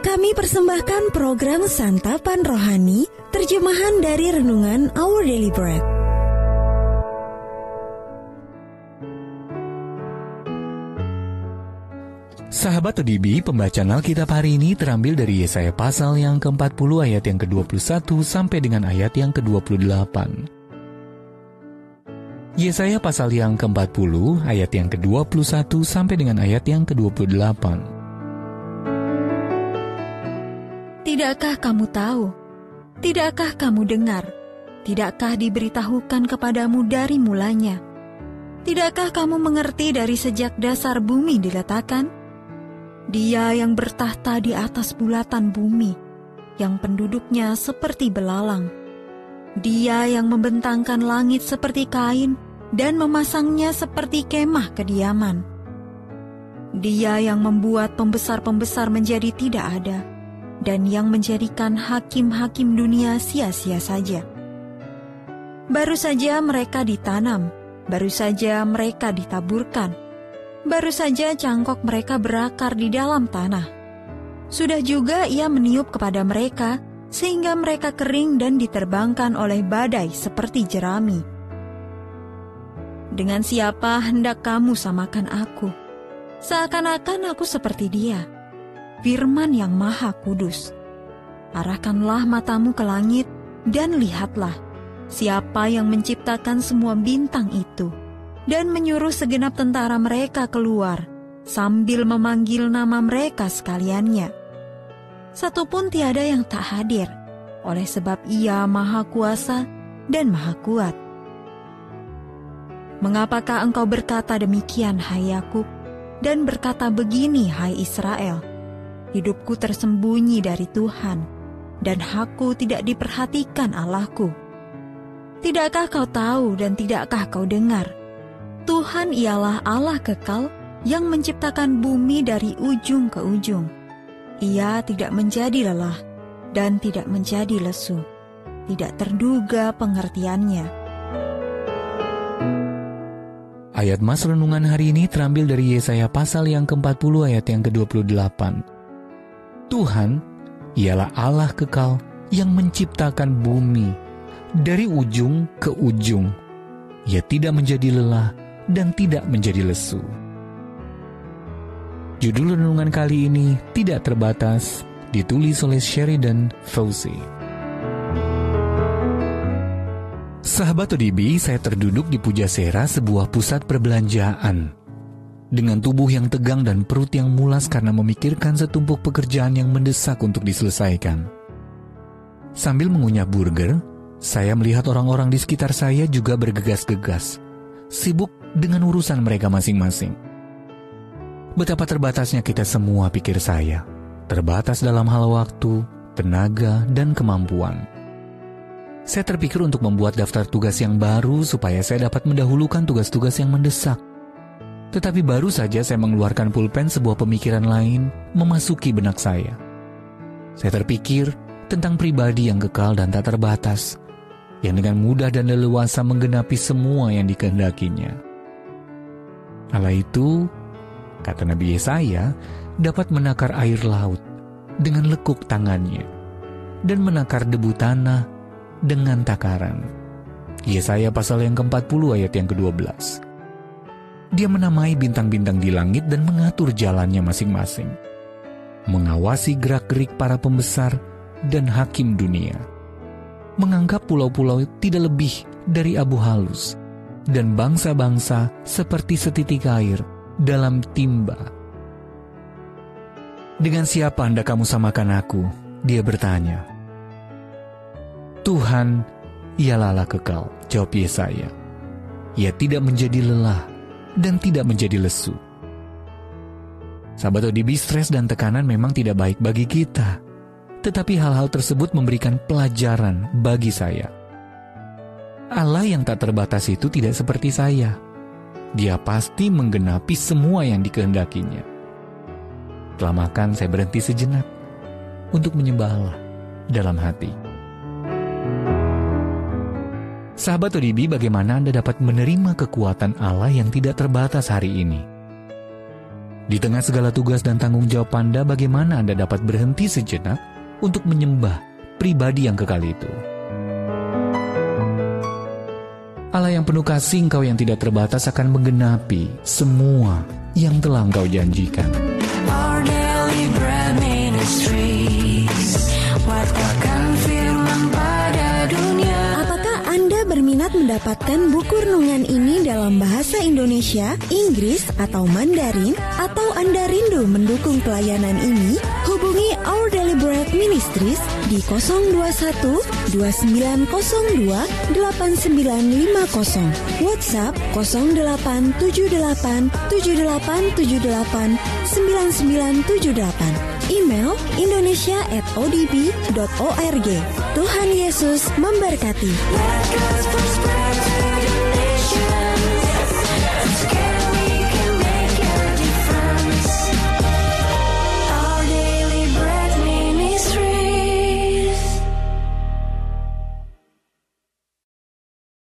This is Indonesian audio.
Kami persembahkan program Santapan Rohani, terjemahan dari Renungan Our Daily Bread. Sahabat ODB, pembacaan Alkitab hari ini terambil dari Yesaya pasal yang ke-40 ayat yang ke-21 sampai dengan ayat yang ke-28. Yesaya pasal yang ke-40 ayat yang ke-21 sampai dengan ayat yang ke-28. Tidakkah kamu tahu? Tidakkah kamu dengar? Tidakkah diberitahukan kepadamu dari mulanya? Tidakkah kamu mengerti dari sejak dasar bumi diletakkan? Dia yang bertahta di atas bulatan bumi, yang penduduknya seperti belalang. Dia yang membentangkan langit seperti kain dan memasangnya seperti kemah kediaman. Dia yang membuat pembesar-pembesar menjadi tidak ada, dan yang menjadikan hakim-hakim dunia sia-sia saja. Baru saja mereka ditanam, baru saja mereka ditaburkan, baru saja cangkok mereka berakar di dalam tanah. Sudah juga ia meniup kepada mereka, sehingga mereka kering dan diterbangkan oleh badai seperti jerami. Dengan siapa hendak kamu samakan aku? Seakan-akan aku seperti dia, Firman yang Maha Kudus. Arahkanlah matamu ke langit dan lihatlah siapa yang menciptakan semua bintang itu dan menyuruh segenap tentara mereka keluar sambil memanggil nama mereka sekaliannya. Satupun tiada yang tak hadir, oleh sebab Ia Maha Kuasa dan Maha Kuat. Mengapakah engkau berkata demikian, hai Yakub, dan berkata begini, hai Israel? Hidupku tersembunyi dari Tuhan, dan hakku tidak diperhatikan Allahku. Tidakkah kau tahu dan tidakkah kau dengar? Tuhan ialah Allah kekal yang menciptakan bumi dari ujung ke ujung. Ia tidak menjadi lelah dan tidak menjadi lesu. Tidak terduga pengertiannya. Ayat Mas Renungan hari ini terambil dari Yesaya pasal yang ke-40 ayat yang ke-28. Tuhan ialah Allah kekal yang menciptakan bumi dari ujung ke ujung. Ia tidak menjadi lelah dan tidak menjadi lesu. Judul renungan kali ini tidak terbatas, ditulis oleh Sheridan Fauzi. Sahabat ODB, saya terduduk di Pujasera, sebuah pusat perbelanjaan. Dengan tubuh yang tegang dan perut yang mulas karena memikirkan setumpuk pekerjaan yang mendesak untuk diselesaikan. Sambil mengunyah burger, saya melihat orang-orang di sekitar saya juga bergegas-gegas, sibuk dengan urusan mereka masing-masing. Betapa terbatasnya kita semua, pikir saya. Terbatas dalam hal waktu, tenaga, dan kemampuan. Saya terpikir untuk membuat daftar tugas yang baru supaya saya dapat mendahulukan tugas-tugas yang mendesak. Tetapi baru saja saya mengeluarkan pulpen, sebuah pemikiran lain memasuki benak saya. Saya terpikir tentang pribadi yang kekal dan tak terbatas, yang dengan mudah dan leluasa menggenapi semua yang dikehendakinya. Allah itu, kata Nabi Yesaya, dapat menakar air laut dengan lekuk tangannya dan menakar debu tanah dengan takaran. Yesaya pasal yang ke-40 ayat yang ke-12. Dia menamai bintang-bintang di langit dan mengatur jalannya masing-masing, mengawasi gerak-gerik para pembesar dan hakim dunia, menganggap pulau-pulau tidak lebih dari abu halus, dan bangsa-bangsa seperti setitik air dalam timba. Dengan siapa hendak kamu samakan aku? Dia bertanya. Tuhan ialah Allah kekal, jawab Yesaya. Ia tidak menjadi lelah dan tidak menjadi lesu. Sahabat ODB, stres dan tekanan memang tidak baik bagi kita. Tetapi hal-hal tersebut memberikan pelajaran bagi saya. Allah yang tak terbatas itu tidak seperti saya. Dia pasti menggenapi semua yang dikehendakinya. Setelah makan, saya berhenti sejenak untuk menyembah Allah dalam hati. Sahabat ODB, bagaimana Anda dapat menerima kekuatan Allah yang tidak terbatas hari ini? Di tengah segala tugas dan tanggung jawab Anda, bagaimana Anda dapat berhenti sejenak untuk menyembah pribadi yang kekal itu? Allah yang penuh kasih, Engkau yang tidak terbatas akan menggenapi semua yang telah Engkau janjikan. Our Daily Bread Ministries, watakkan firman pada dunia. Apakah Anda berminat mendapatkan buku renungan ini dalam bahasa Indonesia, Inggris, atau Mandarin? Atau Anda rindu mendukung pelayanan ini? Hubungi Our Daily Bread Ministries di 021 2902 8950, WhatsApp 0878 7878 9978, email indonesia@odb.org. Tuhan Yesus memberkati. Let God's first